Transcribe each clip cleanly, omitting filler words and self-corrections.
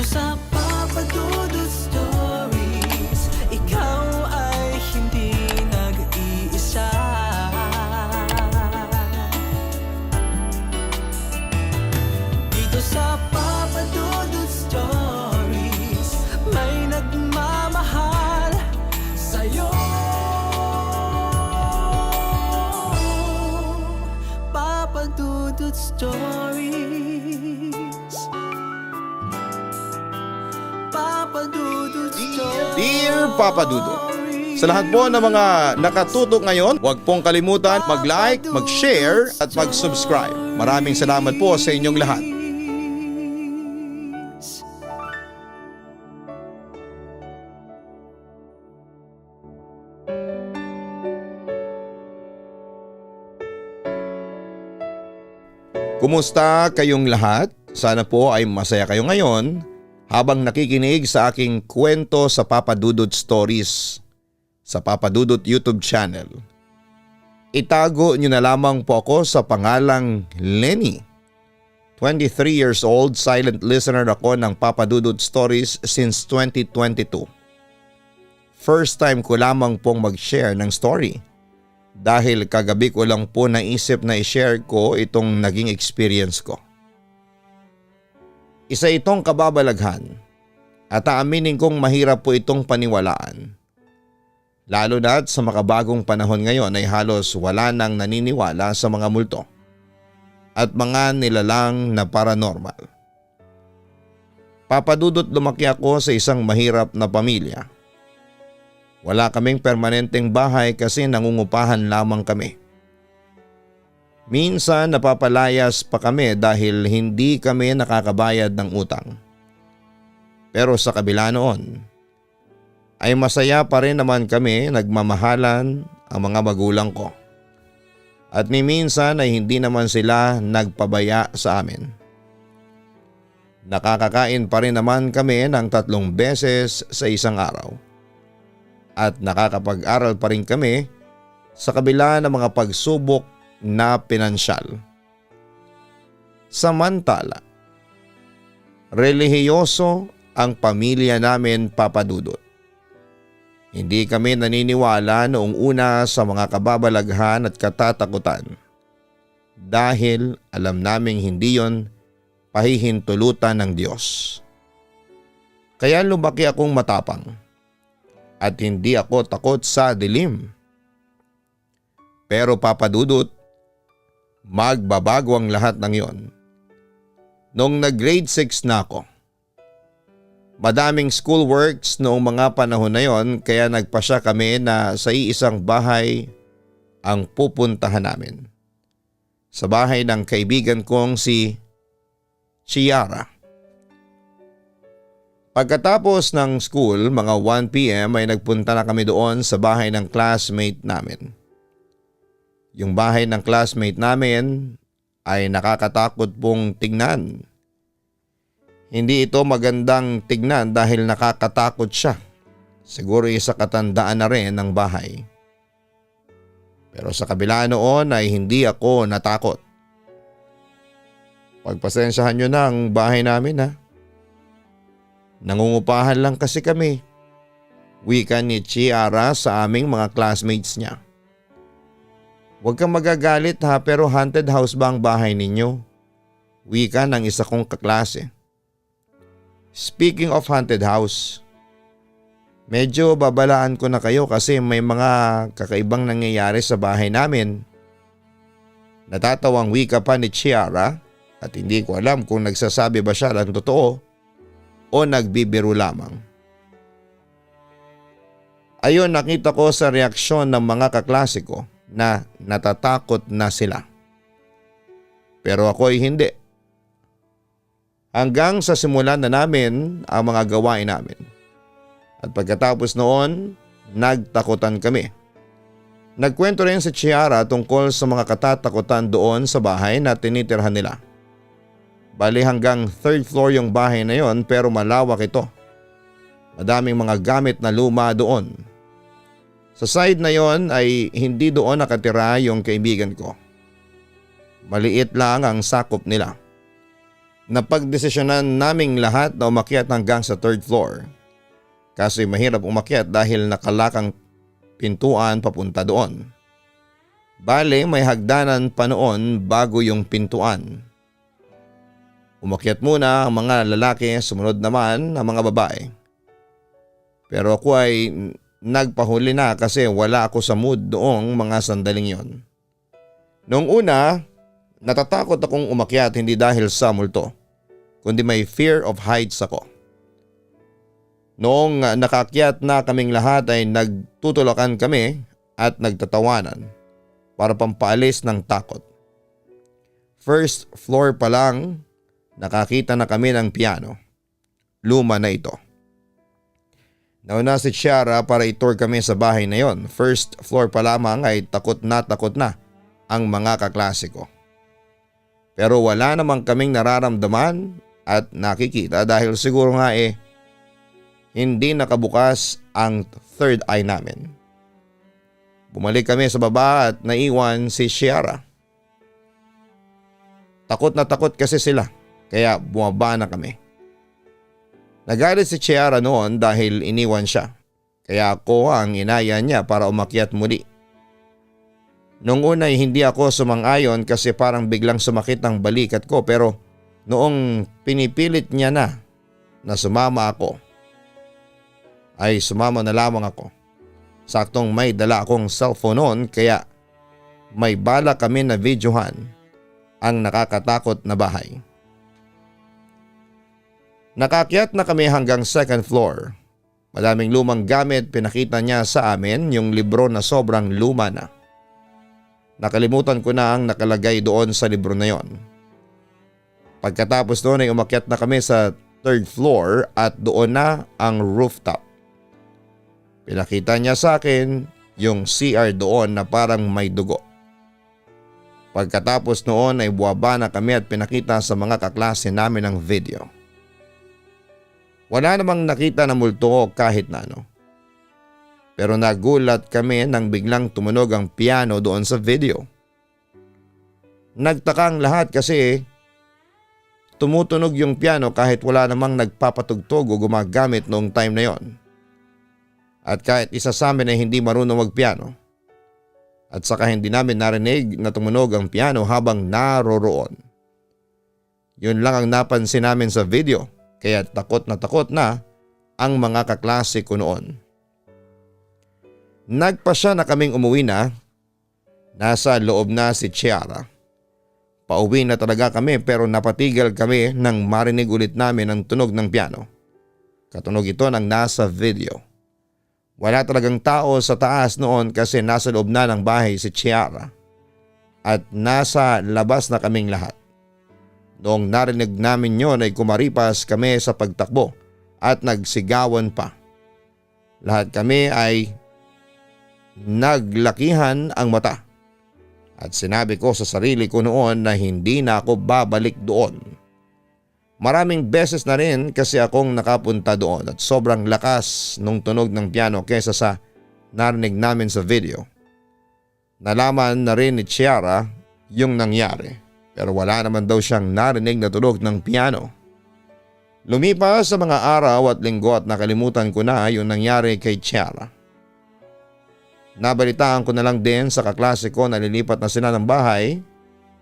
sa Papa Dudut Stories, ikaw ay hindi nag-iisa. Dito sa Papa Dudut Stories, may nagmamahal sa'yo. Papa Dudut Stories, Papa Dudut Stories. Dear Papa Dudut, sa lahat po ng mga nakatutok ngayon, huwag pong kalimutan mag-like, mag-share at mag-subscribe. Maraming salamat po sa inyong lahat. Kumusta kayong lahat? Sana po ay masaya kayo ngayon habang nakikinig sa aking kwento sa Papa Dudut Stories sa Papa Dudut YouTube channel. Itago niyo na lamang po ako sa pangalang Lenny. 23 years old, silent listener ako ng Papa Dudut Stories since 2022. First time ko lamang pong mag-share ng story. Dahil kagabi ko lang po naisip na i-share ko itong naging experience ko. Isa itong kababalaghan at aaminin kong mahirap po itong paniwalaan. Lalo na sa makabagong panahon ngayon ay halos wala nang naniniwala sa mga multo at mga nilalang na paranormal. Papadudot lumaki ako sa isang mahirap na pamilya. Wala kaming permanenteng bahay kasi nangungupahan lamang kami. Minsan napapalayas pa kami dahil hindi kami nakakabayad ng utang. Pero sa kabila noon, ay masaya pa rin naman kami, nagmamahalan ang mga magulang ko. At ni minsan ay hindi naman sila nagpabaya sa amin. Nakakakain pa rin naman kami ng 3 beses sa isang araw. At nakakapag-aral pa rin kami sa kabila ng mga pagsubok na pinansyal. Samantala, relihiyoso ang pamilya namin, Papa Dudut. Hindi kami naniniwala noong una sa mga kababalaghan at katatakutan dahil alam naming hindi yon pahihintulutan ng Diyos. Kaya lumaki akong matapang. At hindi ako takot sa dilim. Pero Papa Dudut, magbabago ang lahat ng yon. Noong nag-grade 6 na ako. Madaming schoolworks noong mga panahon na yon kaya nagpasya kami na sa iisang bahay ang pupuntahan namin. Sa bahay ng kaibigan kong si Chiara. Pagkatapos ng school, mga 1 PM ay nagpunta na kami doon sa bahay ng classmate namin. Yung bahay ng classmate namin ay nakakatakot pong tignan. Hindi ito magandang tignan dahil nakakatakot siya. Siguro isa katandaan na rin ng bahay. Pero sa kabila noon ay hindi ako natakot. Pagpasensyahan nyo na ang bahay namin ha. Nangungupahan lang kasi kami. Wika ni Chiara sa aming mga classmates niya. Huwag kang magagalit ha, pero haunted house ba ang bahay ninyo? Wika ng isa kong kaklase. Speaking of haunted house, medyo babalaan ko na kayo kasi may mga kakaibang nangyayari sa bahay namin. Natatawang wika pa ni Chiara at hindi ko alam kung nagsasabi ba siya ng totoo o nagbibiro lamang. Ayon, nakita ko sa reaksyon ng mga kaklase ko na natatakot na sila. Pero ako ay hindi. Hanggang sa simulan na namin ang mga gawain namin. At pagkatapos noon, nagtakutan kami. Nagkwento rin si Chiara tungkol sa mga katatakutan doon sa bahay na tinitirhan nila. Bali hanggang 3rd floor yung bahay na yon pero malawak ito. Madaming mga gamit na luma doon. Sa side na yon ay hindi doon nakatira yung kaibigan ko. Maliit lang ang sakop nila. Napagdesisyonan naming lahat na umakyat hanggang sa third floor. Kaso'y mahirap umakyat dahil nakalakang pintuan papunta doon. Bale, may hagdanan pa noon bago yung pintuan. Umakyat muna ang mga lalaki, sumunod naman ang mga babae. Pero ako ay nagpahuli na kasi wala ako sa mood doong mga sandaling yon. Noong una, natatakot akong umakyat hindi dahil sa multo, kundi may fear of heights ako. Noong nakakyat na kaming lahat ay nagtutulakan kami at nagtatawanan para pampaalis ng takot. First floor pa lang, nakakita na kami ng piano. Luma na ito. Nauna si Chiara para i-tour kami sa bahay na yon. First floor pa lamang ay takot na ang mga kaklase ko. Pero wala namang kaming nararamdaman at nakikita dahil siguro nga hindi nakabukas ang third eye namin. Bumalik kami sa baba at naiwan si Chiara. Takot na takot kasi sila kaya bumaba na kami. Nagalit si Chiara noon dahil iniwan siya. Kaya ako ang inaya niya para umakyat muli. Noong una hindi ako sumang-ayon kasi parang biglang sumakit ang balikat ko pero noong pinipilit niya na sumama ako, ay sumama na lamang ako. Saktong may dala akong cellphone noon kaya may bala kami na videohan ang nakakatakot na bahay. Nakakyat na kami hanggang second floor. Madaming lumang gamit, pinakita niya sa amin yung libro na sobrang luma na. Nakalimutan ko na ang nakalagay doon sa libro na yon. Pagkatapos noon ay umakyat na kami sa third floor at doon na ang rooftop. Pinakita niya sa akin yung CR doon na parang may dugo. Pagkatapos noon ay buwaba na kami at pinakita sa mga kaklase namin ang video. Wala namang nakita na multo kahit na ano. Pero nagulat kami nang biglang tumunog ang piano doon sa video. Nagtaka ang lahat kasi tumutunog yung piano kahit wala namang nagpapatugtog o gumagamit noong time na yon. At kahit isa sa amin ay hindi marunong magpiano. At saka hindi namin narinig na tumunog ang piano habang naroroon. Yun lang ang napansin namin sa video kaya takot na ang mga kaklase ko noon. Nagpasya na kaming umuwi na. Nasa loob na si Chiara. Pauwi na talaga kami pero napatigil kami nang marinig ulit namin ang tunog ng piano. Katunog ito ng nasa video. Wala talagang tao sa taas noon kasi nasa loob na ng bahay si Chiara. At nasa labas na kaming lahat. Noong narinig namin yon ay kumaripas kami sa pagtakbo at nagsigawan pa. Lahat kami ay naglakihan ang mata. At sinabi ko sa sarili ko noon na hindi na ako babalik doon. Maraming beses na rin kasi akong nakapunta doon at sobrang lakas nung tunog ng piano kesa sa narinig namin sa video. Nalaman na rin ni Chiara yung nangyari pero wala naman daw siyang narinig na tunog ng piano. Lumipas sa mga araw at linggo at nakalimutan ko na yung nangyari kay Chiara. Nabalitaan ko na lang din sa kaklase ko na lilipat na sila ng bahay.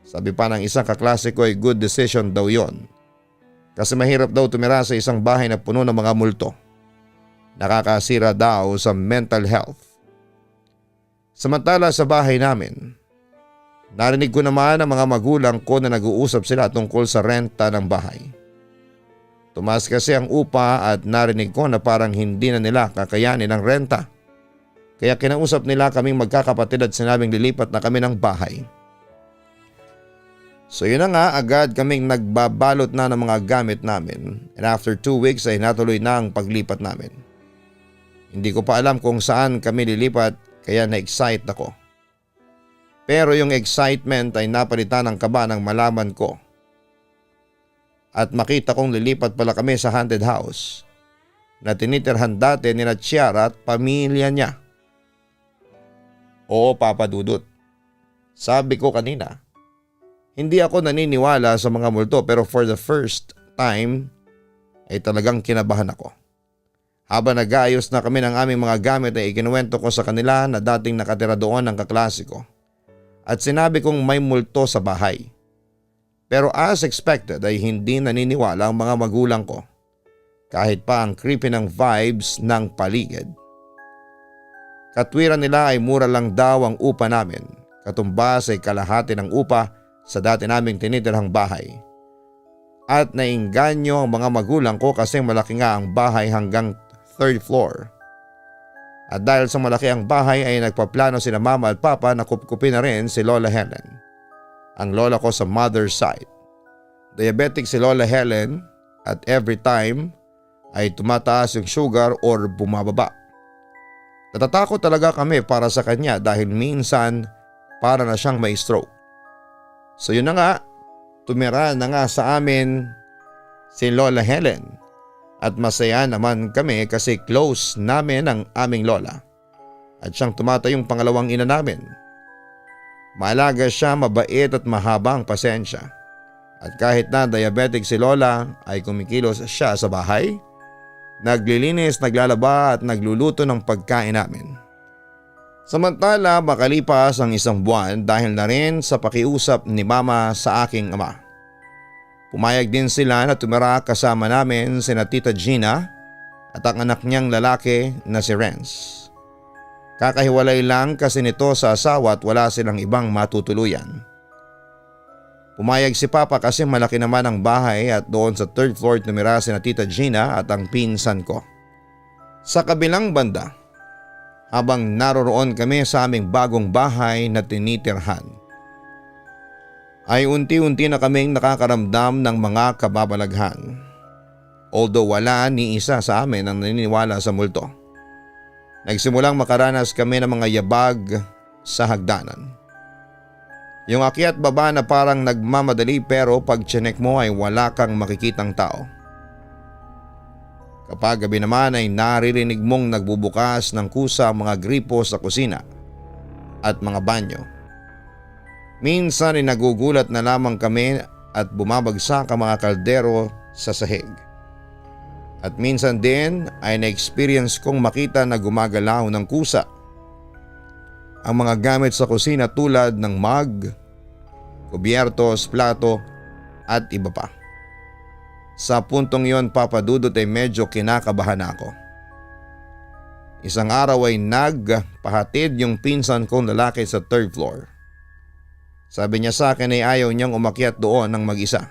Sabi pa ng isang kaklase ko ay good decision daw yon. Kasi mahirap daw tumira sa isang bahay na puno ng mga multo. Nakakasira daw sa mental health. Samantala sa bahay namin, narinig ko naman ang mga magulang ko na nag-uusap sila tungkol sa renta ng bahay. Tumaas kasi ang upa at narinig ko na parang hindi na nila kakayanin ang renta. Kaya kinausap nila kaming magkakapatid at sinabing lilipat na kami ng bahay. So yun na nga, agad kaming nagbabalot na ng mga gamit namin and after 2 weeks ay natuloy na ang paglipat namin. Hindi ko pa alam kung saan kami lilipat kaya na-excite ako. Pero yung excitement ay napalitan ng kaba nang malaman ko. At makita kong lilipat pala kami sa haunted house na tinitirhan dati nila Chiara at pamilya niya. Oo, Papa Dudut. Sabi ko kanina, Hindi ako naniniwala sa mga multo pero for the first time ay talagang kinabahan ako. Habang nag-aayos na kami ng aming mga gamit ay ikinuwento ko sa kanila na dating nakatira doon ng kaklase ko. At sinabi kong may multo sa bahay. Pero as expected ay hindi naniniwala ang mga magulang ko. Kahit pa ang creepy ng vibes ng paligid. Katwiran nila ay mura lang daw ang upa namin. Katumbas ay kalahati ng upa sa dati naming tinitirhang bahay. At nainganyo ang mga magulang ko kasi malaki nga ang bahay hanggang 3rd floor. At dahil sa malaki ang bahay ay nagpaplano sina mama at papa na kupkupin na rin si Lola Helen. Ang lola ko sa mother's side. Diabetic si Lola Helen at every time ay tumataas yung sugar or bumababa. Natatakot talaga kami para sa kanya dahil minsan para na siyang may stroke. So yun na nga, tumira na nga sa amin si Lola Helen at masaya naman kami kasi close namin ang aming lola at siyang tumatayong pangalawang ina namin. Maalaga siya, mabait at mahaba ang pasensya at kahit na diabetic si Lola ay kumikilos siya sa bahay, naglilinis, naglalaba at nagluluto ng pagkain namin. Samantala makalipas ang isang buwan dahil na rin sa pakiusap ni mama sa aking ama. Pumayag din sila na tumira kasama namin sina Tita Gina at ang anak niyang lalaki na si Renz. Kakahiwalay lang kasi nito sa asawa at wala silang ibang matutuluyan. Pumayag si Papa kasi malaki naman ang bahay at doon sa 3rd floor tumira sina Tita Gina at ang pinsan ko. Sa kabilang banda, habang naroroon kami sa aming bagong bahay na tinitirhan, ay unti-unti na kaming nakakaramdam ng mga kababalaghan. Although wala ni isa sa amin ang naniniwala sa multo. Nagsimulang makaranas kami ng mga yabag sa hagdanan. Yung akyat baba na parang nagmamadali pero pag chinek mo ay wala kang makikitang tao. Kapag gabi naman ay naririnig mong nagbubukas ng kusa ang mga gripo sa kusina at mga banyo. Minsan ay nagugulat na lamang kami at bumabagsak ang mga kaldero sa sahig. At minsan din ay na-experience kong makita na gumagalaw ng kusa ang mga gamit sa kusina tulad ng mug, kubyertos, plato at iba pa. Sa puntong yon, Papa Dudut, ay medyo kinakabahan ako. Isang araw ay nagpahatid yung pinsan kong lalaki sa 3rd floor. Sabi niya sa akin ay ayaw niyang umakyat doon ng mag-isa.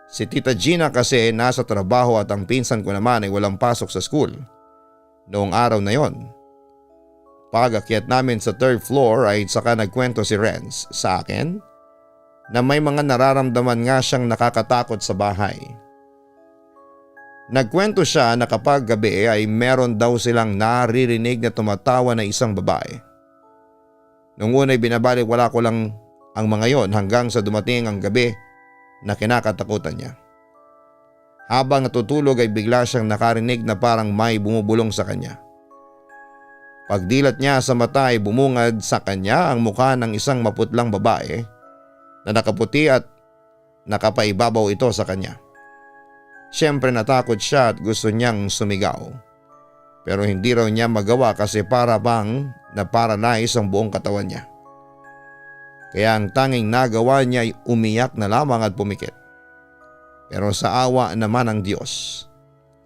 Si Tita Gina kasi nasa trabaho at ang pinsan ko naman ay walang pasok sa school noong araw na yon. Pag-akyat namin sa 3rd floor ay saka nagkwento si Renz sa akin na may mga nararamdaman nga siyang nakakatakot sa bahay. Nagkwento siya na kapag gabi ay meron daw silang naririnig na tumatawa na isang babae. Nung una'y binabaliwala ko lang ang mga yon hanggang sa dumating ang gabi na kinakatakutan niya. Habang natutulog ay bigla siyang nakarinig na parang may bumubulong sa kanya. Pagdilat niya sa mata ay bumungad sa kanya ang mukha ng isang maputlang babae na nakaputi at nakapaibabaw ito sa kanya. Siyempre natakot siya at gusto niyang sumigaw. Pero hindi raw niya magawa kasi para bang na-paralyze ang buong katawan niya. Kaya ang tanging nagawa niya ay umiyak na lamang at pumikit. Pero sa awa naman ng Diyos,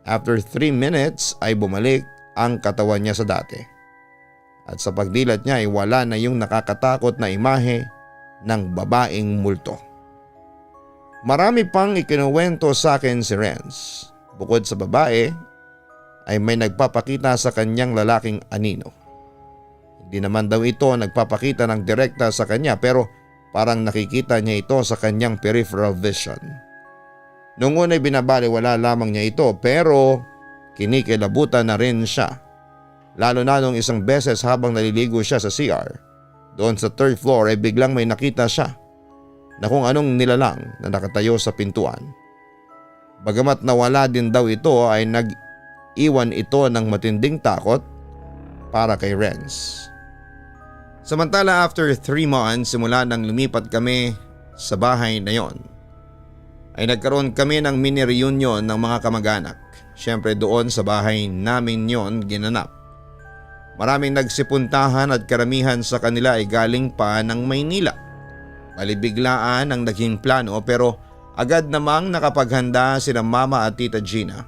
after 3 minutes ay bumalik ang katawan niya sa dati. At sa pagdilat niya ay wala na yung nakakatakot na imahe ng babaeng multo. Marami pang ikinuwento sa akin si Renz. Bukod sa babae ay may nagpapakita sa kanyang lalaking anino. Hindi naman daw ito nagpapakita ng direkta sa kanya pero parang nakikita niya ito sa kanyang peripheral vision. Noong una'y binabaliwala lamang niya ito pero kinikilabutan na rin siya. Lalo na nung isang beses habang naliligo siya sa CR. Doon sa 3rd floor ay biglang may nakita siya na kung anong nilalang na nakatayo sa pintuan. Bagamat nawala din daw ito ay nag-iwan ito ng matinding takot para kay Renz. Samantala after 3 months simula nang lumipat kami sa bahay na yon ay nagkaroon kami ng mini reunion ng mga kamag-anak. Siyempre doon sa bahay namin yon ginanap. Maraming nagsipuntahan at karamihan sa kanila ay galing pa ng Maynila. Balibiglaan ang naging plano pero agad namang nakapaghanda sina Mama at Tita Gina.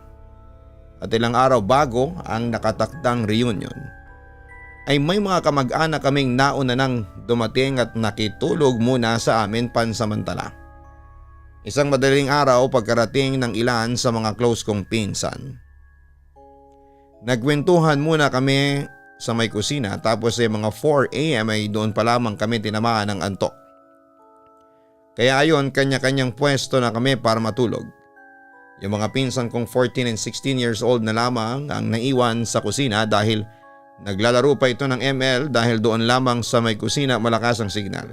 At ilang araw bago ang nakatakdang reunion ay may mga kamag-anak kaming nauna nang dumating at nakitulog muna sa amin pansamantala. Isang madaling araw pagkarating ng ilan sa mga close kong pinsan. Nagkwentuhan muna kami sa may kusina tapos ay mga 4 AM ay doon pa lamang kami tinamaan ng antok. Kaya ayon kanya-kanyang pwesto na kami para matulog. Yung mga pinsan kong 14 and 16 years old na lamang ang naiwan sa kusina dahil naglalaro pa ito ng ML dahil doon lamang sa may kusina malakas ang signal.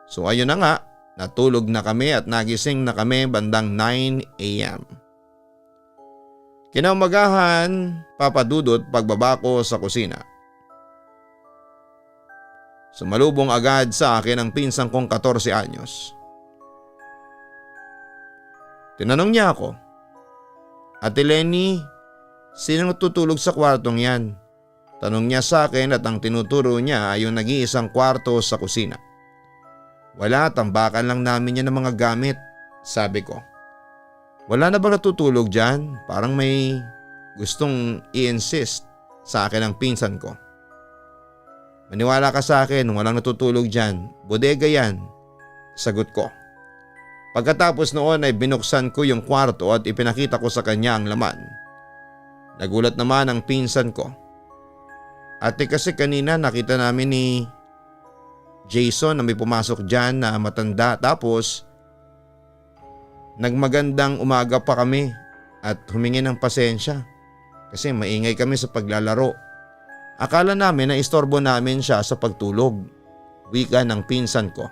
So ayun na nga, natulog na kami at nagising na kami bandang 9 AM. Kinaumagahan, papadudot pagbaba ko sa kusina. Sumalubong agad sa akin ang pinsan kong 14 anyos. Tinanong niya ako, "Ate Lenny, sino tutulog sa kwartong yan?" Tanong niya sa akin at ang tinuturo niya ay yung nag-iisang kwarto sa kusina. "Wala, tambakan lang namin yan ng mga gamit," sabi ko. "Wala na bang natutulog dyan?" Parang may gustong i-insist sa akin ang pinsan ko. "Maniwala ka sa akin, walang natutulog dyan. Bodega yan," sagot ko. Pagkatapos noon ay binuksan ko yung kwarto at ipinakita ko sa kanya ang laman. Nagulat naman ang pinsan ko. "Ate, kasi kanina nakita namin ni Jason na may pumasok dyan na matanda tapos nagmagandang umaga pa kami at humingi ng pasensya kasi maingay kami sa paglalaro. Akala namin na istorbo namin siya sa pagtulog," wika ng pinsan ko.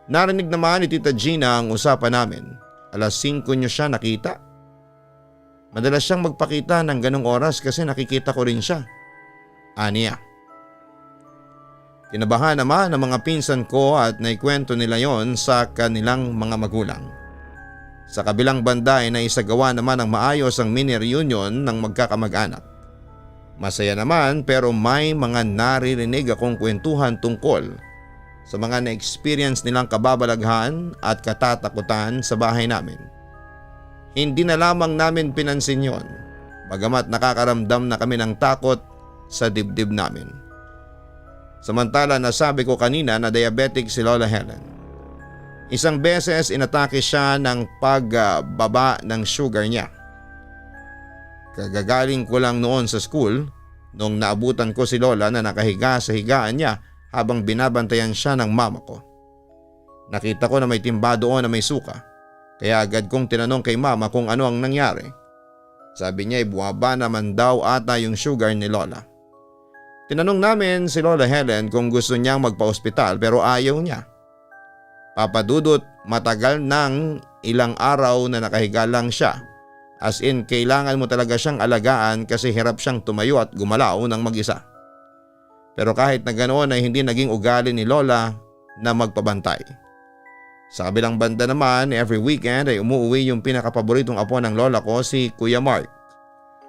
Narinig naman ni Tita Gina ang usapan namin. Alas 5 niyo siya nakita. Madalas siyang magpakita ng ganong oras kasi nakikita ko rin siya, aniya. Kinabahan naman ang mga pinsan ko at naikwento nila yon sa kanilang mga magulang. Sa kabilang banda ay naisagawa naman ng maayos ang mini reunion ng magkakamag-anak. Masaya naman pero may mga naririnig akong kwentuhan tungkol sa mga na-experience nilang kababalaghan at katatakutan sa bahay namin. Hindi na lamang namin pinansin yon, bagamat nakakaramdam na kami ng takot sa dibdib namin. Samantala nasabi ko kanina na diabetic si Lola Helen. Isang beses inatake siya ng pagbaba ng sugar niya. Kagagaling ko lang noon sa school nung naabutan ko si Lola na nakahiga sa higaan niya habang binabantayan siya ng mama ko. Nakita ko na may timba doon na may suka, kaya agad kong tinanong kay mama kung ano ang nangyari. Sabi niya ay buwaba naman daw ata yung sugar ni Lola. Tinanong namin si Lola Helen kung gusto niyang magpa-ospital pero ayaw niya. Papadudot, matagal nang ilang araw na nakahiga lang siya. As in, kailangan mo talaga siyang alagaan kasi hirap siyang tumayo at gumalaw ng mag-isa. Pero kahit na ganoon ay hindi naging ugali ni Lola na magpabantay. Sa kabilang banda naman, every weekend ay umuwi yung pinakapaboritong apo ng lola ko, si Kuya Mark.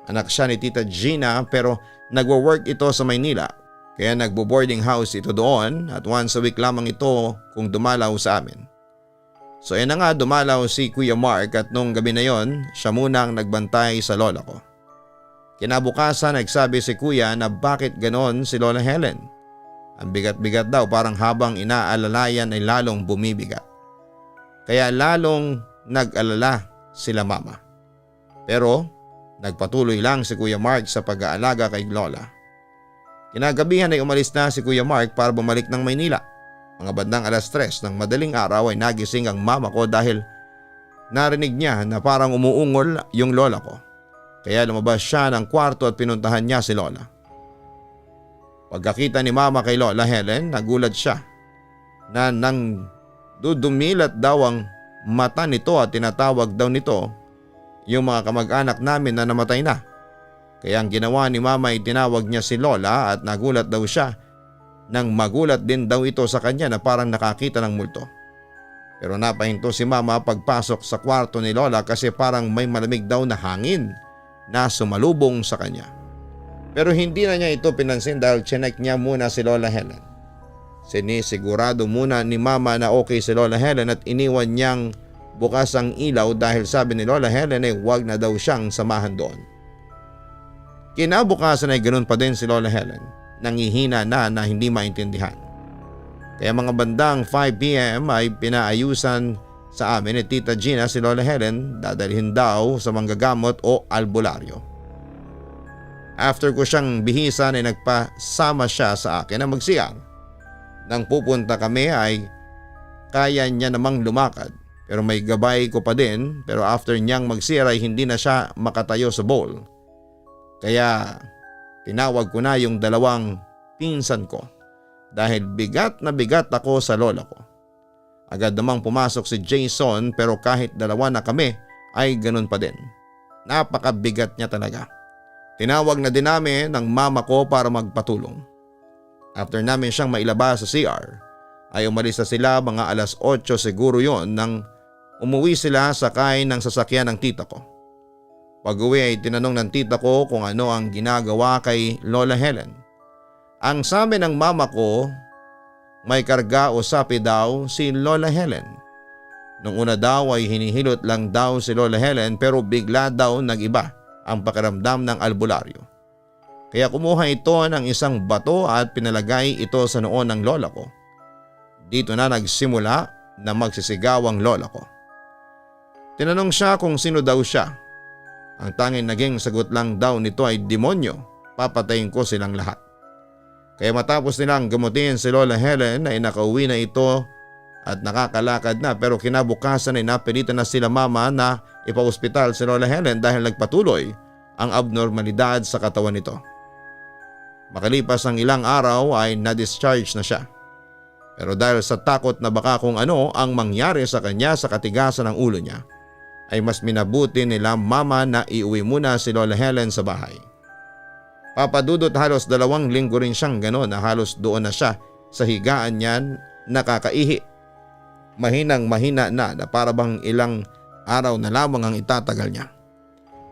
Anak siya ni Tita Gina pero nagwo-work ito sa Maynila. Kaya nagbo-boarding house ito doon at once a week lamang ito kung dumalaw sa amin. So yan na nga, dumalaw si Kuya Mark at nung gabi na yon, siya muna ang nagbantay sa lola ko. Kinabukasan nagsabi si Kuya na bakit ganon si Lola Helen. Ang bigat-bigat daw, parang habang inaalalayan ay lalong bumibigat. Kaya lalong nag-alala sila mama. Pero nagpatuloy lang si Kuya Mark sa pag-aalaga kay Lola. Kinagabihan ay umalis na si Kuya Mark para bumalik ng Maynila. Mga bandang alas 3 ng madaling araw ay nagising ang mama ko dahil narinig niya na parang umuungol yung lola ko. Kaya lumabas siya ng kwarto at pinuntahan niya si Lola. Pagkakita ni mama kay Lola Helen, nagulat siya na nang dudumilat daw ang mata nito at tinatawag daw nito yung mga kamag-anak namin na namatay na. Kaya ang ginawa ni mama ay tinawag niya si Lola at nagulat daw siya nang magulat din daw ito sa kanya na parang nakakita ng multo. Pero napahinto si mama pagpasok sa kwarto ni Lola kasi parang may malamig daw na hangin na sumalubong sa kanya. Pero hindi na niya ito pinansin dahil chinek niya muna si Lola Helen. Sinisigurado muna ni mama na okay si Lola Helen at iniwan niyang bukas ang ilaw dahil sabi ni Lola Helen ay huwag na daw siyang samahan doon. Kinabukasan ay ganoon pa din si Lola Helen, nangihina na hindi maintindihan. Kaya mga bandang 5 p.m. ay pinaayusan sa amin ni Tita Gina si Lola Helen, dadalhin daw sa manggagamot o albularyo. After ko siyang bihisan ay nagpasama siya sa akin na magsiyang. Nang pupunta kami ay kaya niya namang lumakad pero may gabay ko pa din, pero after niyang magsira ay hindi na siya makatayo sa bowl. Kaya tinawag ko na yung dalawang pinsan ko dahil bigat na bigat ako sa lola ko. Agad namang pumasok si Jason pero kahit dalawa na kami ay ganun pa din. Napakabigat niya talaga. Tinawag na din namin ng mama ko para magpatulong. After namin siyang mailabas sa CR ay umalis na sila mga alas 8 siguro yon nang umuwi sila sakay ng sasakyan ng tita ko. Pag-uwi ay tinanong ng tita ko kung ano ang ginagawa kay Lola Helen. Ang sabi ng mama ko, may karga o sapi daw si Lola Helen. Nung una daw ay hinihilot lang daw si Lola Helen pero bigla daw nag-iba ang pakiramdam ng albularyo. Kaya kumuha ito ng isang bato at pinalagay ito sa noon ng lola ko. Dito na nagsimula na magsisigaw ang lola ko. Tinanong siya kung sino daw siya. Ang tanging naging sagot lang daw nito ay demonyo, papatayin ko silang lahat. Kaya matapos nilang gamutin si Lola Helen ay nakauwi na ito at nakakalakad na pero kinabukasan ay napilitan na sila mama na ipa-ospital si Lola Helen dahil nagpatuloy ang abnormalidad sa katawan nito. Makalipas ang ilang araw ay na-discharge na siya. Pero dahil sa takot na baka kung ano ang mangyari sa kanya sa katigasan ng ulo niya, ay mas minabuti nila mama na iuwi muna si Lola Helen sa bahay. Papadudot halos 2 linggo rin siyang gano'n na halos doon na siya sa higaan niya nakakaihi. Mahinang mahina na para bang ilang araw na lamang ang itatagal niya.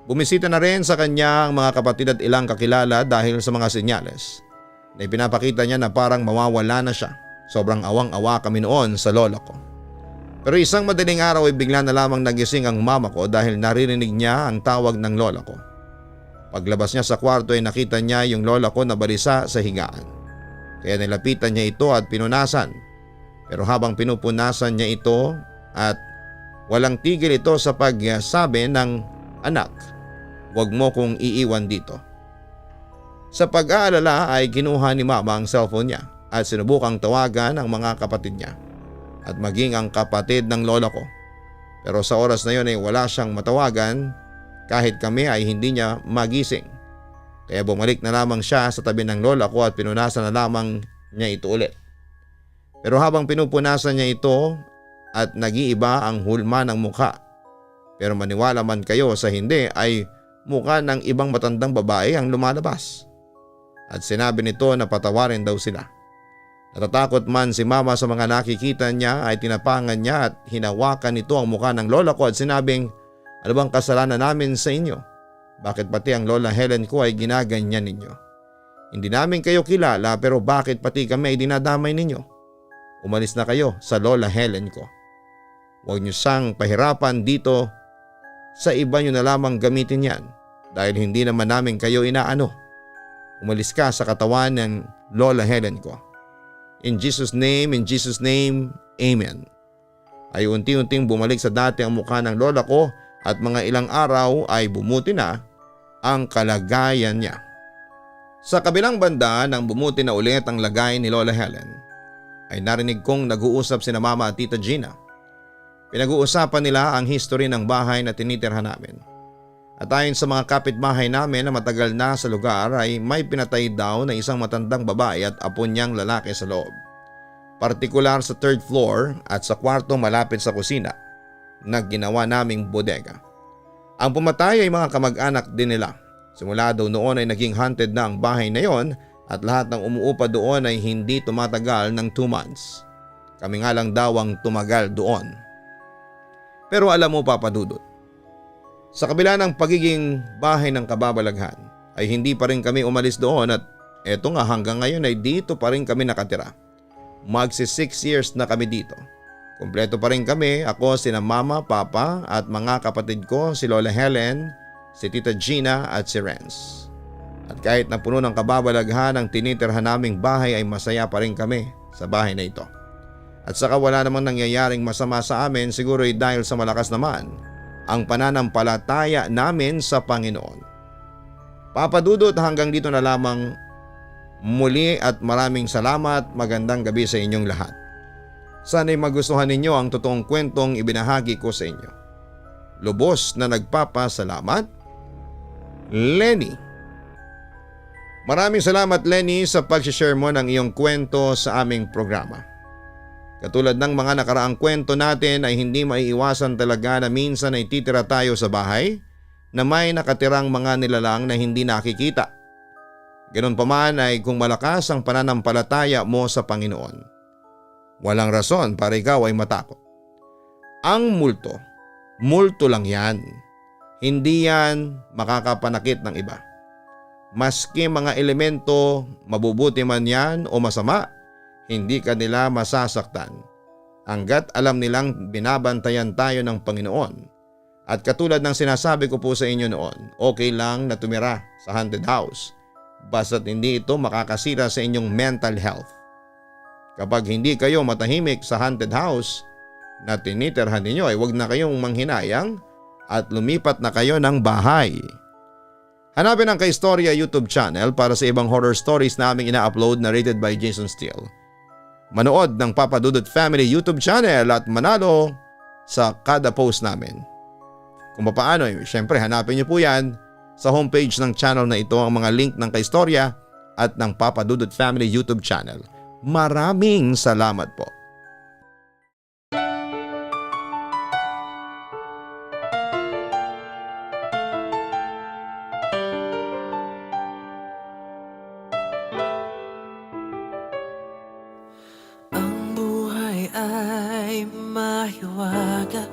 Bumisita na rin sa kanya ang mga kapatid at ilang kakilala dahil sa mga senyales na ipinapakita niya na parang mawawala na siya. Sobrang awang-awa kami noon sa lola ko. Pero isang madaling araw ay bigla na lamang nagising ang mama ko dahil naririnig niya ang tawag ng lola ko. Paglabas niya sa kwarto ay nakita niya yung lola ko na balisa sa higaan. Kaya nilapitan niya ito at pinunasan. Pero habang pinupunasan niya ito at walang tigil ito sa pagsabi ng anak, "Huwag mo kong iiwan dito." Sa pag-aalala ay kinuha ni mama ang cellphone niya at sinubukang tawagan ang mga kapatid niya at maging ang kapatid ng lola ko. Pero sa oras na yon ay wala siyang matawagan kahit kami ay hindi niya magising. Kaya bumalik na lamang siya sa tabi ng lola ko at pinunasan na lamang niya ito ulit. Pero habang pinupunasan niya ito at nag-iiba ang hulma ng mukha. Pero maniwala man kayo sa hindi ay mukha ng ibang matandang babae ang lumalabas. At sinabi nito na patawarin daw sila. Natatakot man si mama sa mga nakikita niya ay tinapangan niya at hinawakan nito ang mukha ng lola ko at sinabing, "Ano bang kasalanan namin sa inyo? Bakit pati ang Lola Helen ko ay ginaganyan ninyo? Hindi namin kayo kilala pero bakit pati kami ay dinadamay ninyo? Umalis na kayo sa Lola Helen ko. Huwag niyo siyang pahirapan dito. Sa iba niyo na lamang gamitin yan dahil hindi naman namin kayo inaano. Umalis ka sa katawan ng Lola Helen ko. In Jesus' name, Amen." Ay unti-unting bumalik sa dati ang mukha ng lola ko at mga ilang araw ay bumuti na ang kalagayan niya. Sa kabilang banda nang bumuti na ulit ang lagay ni Lola Helen, ay narinig kong nag-uusap sina mama at tita Gina. Pinag-uusapan nila ang history ng bahay na tinitirhan namin. At ayon sa mga kapitbahay namin na matagal na sa lugar ay may pinatay daw na isang matandang babae at apo niyang lalaki sa loob. Partikular sa 3rd floor at sa kwarto malapit sa kusina na ginawa naming bodega. Ang pumatay ay mga kamag-anak din nila. Simula daw noon ay naging haunted na ang bahay na yon at lahat ng umuupa doon ay hindi tumatagal ng 2 months. Kami nga lang daw ang tumagal doon. Pero alam mo Papa Dudut, sa kabila ng pagiging bahay ng kababalaghan ay hindi pa rin kami umalis doon at eto nga hanggang ngayon ay dito pa rin kami nakatira. Magsi 6 years na kami dito. Kumpleto pa rin kami, ako, sina Mama, Papa at mga kapatid ko, si Lola Helen, si Tita Gina at si Renz. At kahit na puno ng kababalaghan ang tinitirhan naming bahay ay masaya pa rin kami sa bahay na ito. At saka wala namang nangyayaring masama sa amin, siguro ay dahil sa malakas naman ang pananampalataya namin sa Panginoon. Papa Dudut, hanggang dito na lamang muli at maraming salamat. Magandang gabi sa inyong lahat. Sana'y magustuhan ninyo ang totoong kwentong ibinahagi ko sa inyo. Lubos na nagpapasalamat, Lenny. Maraming salamat Lenny sa pag-share mo ng iyong kwento sa aming programa. Katulad ng mga nakaraang kwento natin ay hindi maiiwasan talaga na minsan ay titira tayo sa bahay na may nakatirang mga nilalang na hindi nakikita. Ganun pa man ay kung malakas ang pananampalataya mo sa Panginoon, walang rason para ikaw ay matakot. Ang multo lang yan. Hindi yan makakapanakit ng iba. Maski mga elemento, mabubuti man yan o masama, hindi kanila masasaktan hanggat alam nilang binabantayan tayo ng Panginoon. At katulad ng sinasabi ko po sa inyo noon, okay lang na tumira sa haunted house basta't hindi ito makakasira sa inyong mental health. Kapag hindi kayo matahimik sa haunted house na tinitirhan ninyo ay huwag na kayong manghinayang at lumipat na kayo ng bahay. Hanapin ang Kaistorya YouTube channel para sa ibang horror stories na aming ina-upload na rated by Jason Steele. Manood ng Papa Dudut Family YouTube channel at manalo sa kada post namin. Kung paano, syempre hanapin niyo po yan sa homepage ng channel na ito ang mga link ng Kaistorya at ng Papa Dudut Family YouTube channel. Maraming salamat po. Ang buhay ay mahiwaga,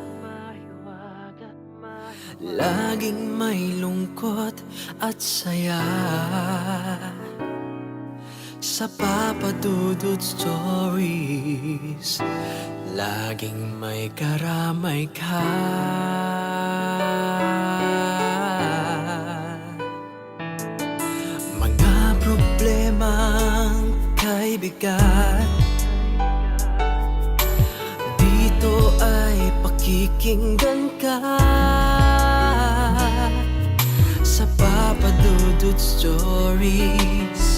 laging may lungkot at saya. Sa Papa Dudut Stories, laging may karamay ka. Mga problemang kay bigat, dito ay pakikinggan ka. Sa Papa Dudut Stories,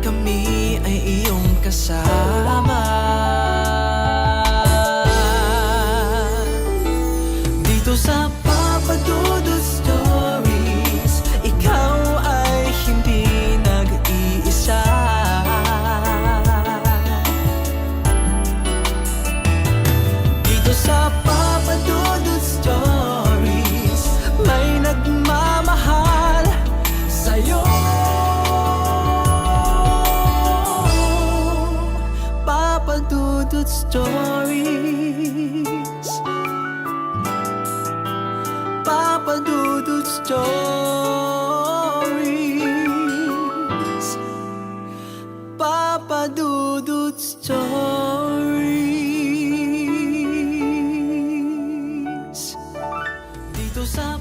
kami ay iyong kasama. Dito sa Papa Dudut Stories, ikaw ay hindi nag-iisa. Dito sa Papa Dudut Stories, may nagmamahal sa'yo. Papa Dudut Stories, Papa Dudut Stories, Papa Dudut Stories. Dito sa